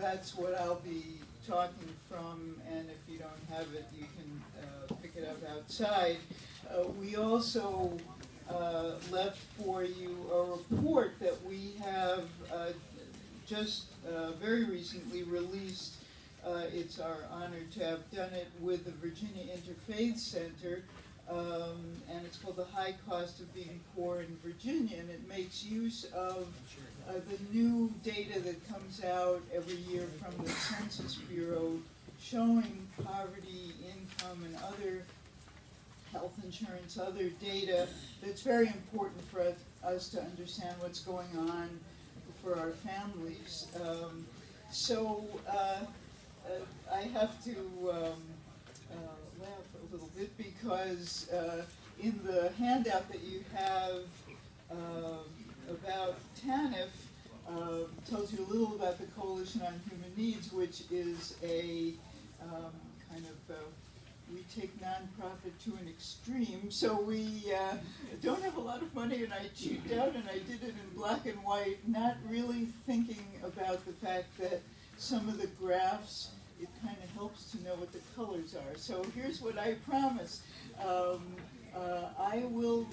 that's what I'll be talking from, and if you don't have it, you can pick it up outside. We also left for you a report that we have just very recently released. It's our honor to have done it with the Virginia Interfaith Center, and it's called The High Cost of Being Poor in Virginia, and it makes use of the new data that comes out every year from the Census Bureau showing poverty, income, and other health insurance, other data that's very important for us to understand what's going on for our families. I have to laugh a little bit because in the handout that you have about TANF, tells you a little about the Coalition on Human Needs, which is a kind of we take nonprofit to an extreme. So we don't have a lot of money, and I cheaped out and I did it in black and white, not really thinking about the fact that some of the graphs, it kind of helps to know what the colors are. So here's what I promise. I will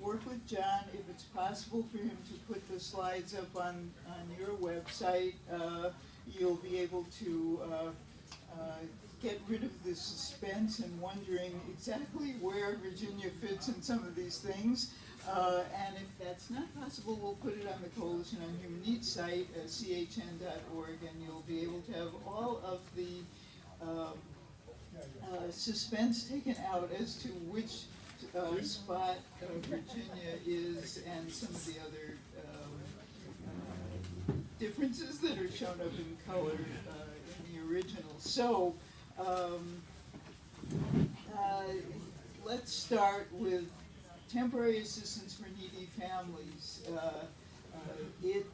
work with John, if it's possible for him to put the slides up on your website. You'll be able to get rid of the suspense and wondering exactly where Virginia fits in some of these things. And if that's not possible, we'll put it on the Coalition on Human Needs site, chn.org, and you'll be able to have all of the suspense taken out as to which spot Virginia is, and some of the other differences that are shown up in color in the original. So let's start with temporary assistance for needy families. It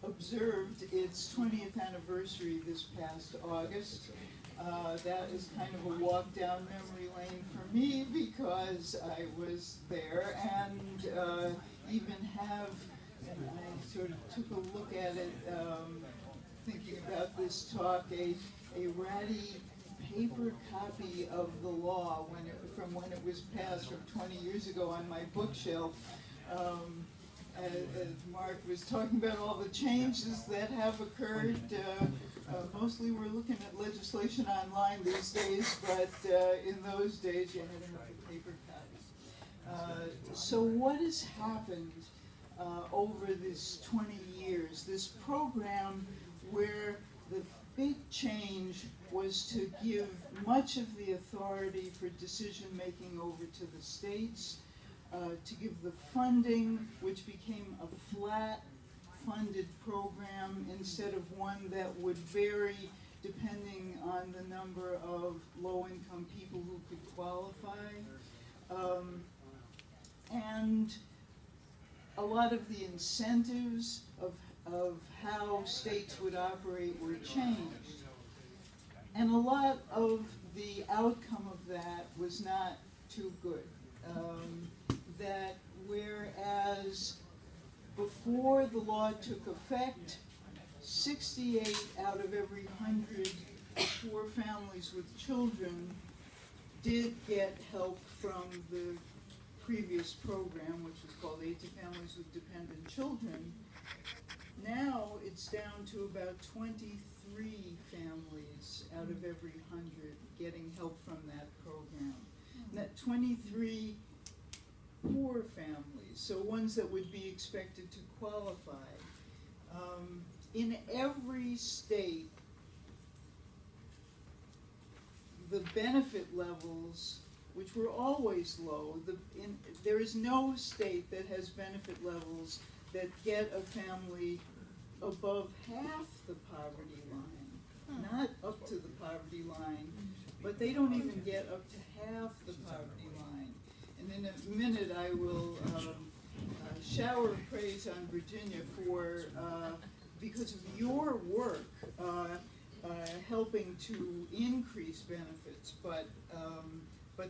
observed its 20th anniversary this past August. That is kind of a walk down memory lane for me because I was there, and even have, and I sort of took a look at it, thinking about this talk, a ratty paper copy of the law from when it was passed from 20 years ago on my bookshelf. As Mark was talking about all the changes that have occurred, mostly we're looking at legislation online these days, but in those days you had enough of paper copies. So what has happened over this 20 years? This program where the big change was to give much of the authority for decision-making over to the states, to give the funding, which became a flat funded program instead of one that would vary depending on the number of low-income people who could qualify. And a lot of the incentives of how states would operate were changed. And a lot of the outcome of that was not too good. That whereas before the law took effect, 68 out of every 100 poor families with children did get help from the previous program, which was called Aid to Families with Dependent Children. Now it's down to about 23 families out of every 100 getting help from that program. And that 23 poor families, so ones that would be expected to qualify. In every state, the benefit levels, which were always low, there is no state that has benefit levels that get a family above half the poverty line, not up to the poverty line, but they don't even get up to half the poverty line. And in a minute I will shower praise on Virginia for, because of your work, helping to increase benefits, but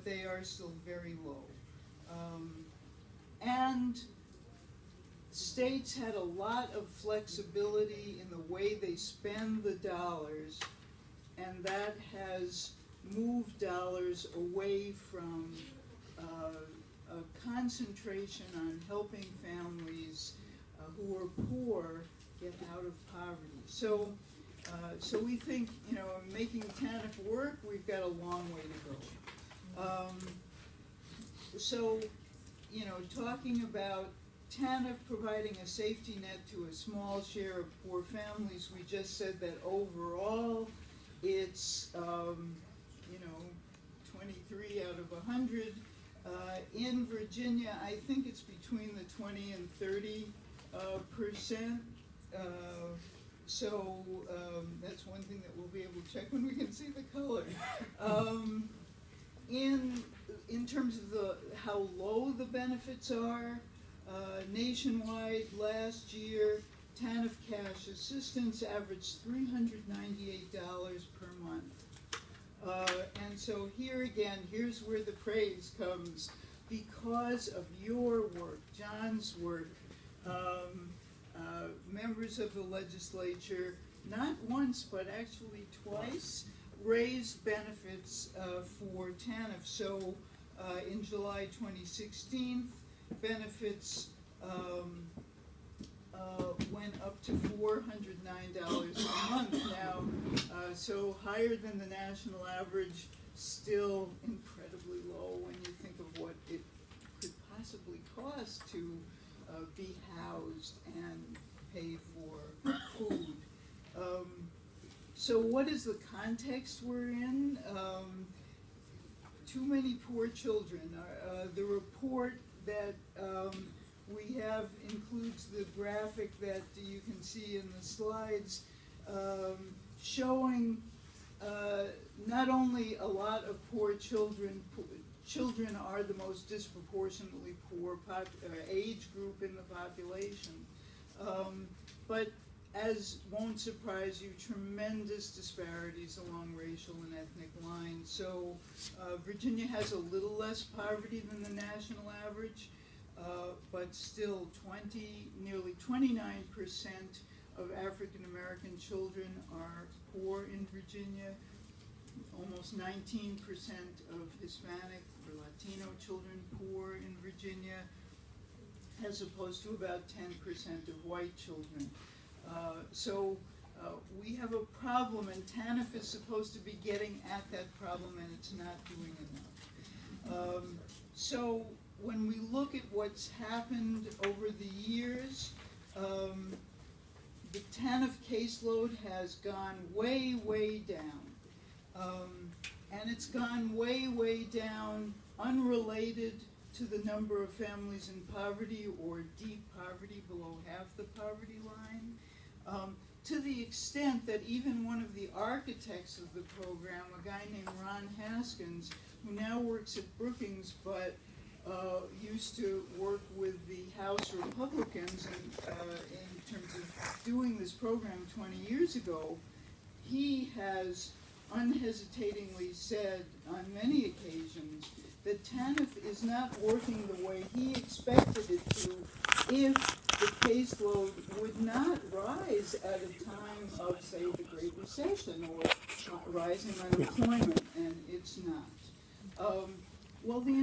they are still very low. And states had a lot of flexibility in the way they spend the dollars, and that has moved dollars away from a concentration on helping families who are poor get out of poverty. So we think, making TANF work, we've got a long way to go. Talking about TANF providing a safety net to a small share of poor families, we just said that overall it's 23 out of 100. In Virginia, I think it's between the 20 and 30%. That's one thing that we'll be able to check when we can see the color. In terms of how low the benefits are, nationwide last year, TANF cash assistance averaged $398 per month. And so here again, here's where the praise comes. Because of your work, John's work, members of the legislature, not once but actually twice, raised benefits for TANF. So in July 2016, benefits went up to $409 a month now, so higher than the national average, still incredibly low when you think of what it could possibly cost to be housed and pay for food. So what is the context we're in? Too many poor children. The report that we have includes the graphic that you can see in the slides, showing not only a lot of poor children. Children are the most disproportionately poor age group in the population, but as won't surprise you, tremendous disparities along racial and ethnic lines. So Virginia has a little less poverty than the national average, but still nearly 29% of African American children are poor in Virginia, almost 19% of Hispanic or Latino children poor in Virginia, as opposed to about 10% of white children. We have a problem, and TANF is supposed to be getting at that problem, and it's not doing enough. So when we look at what's happened over the years, the TANF caseload has gone way, way down. And it's gone way, way down unrelated to the number of families in poverty or deep poverty, below half the poverty line. To the extent that even one of the architects of the program, a guy named Ron Haskins, who now works at Brookings but used to work with the House Republicans in terms of doing this program 20 years ago, he has unhesitatingly said on many occasions that TANF is not working the way he expected it to if the caseload would not rise at a time of, say, the Great Recession or rising unemployment, and it's not. Well, the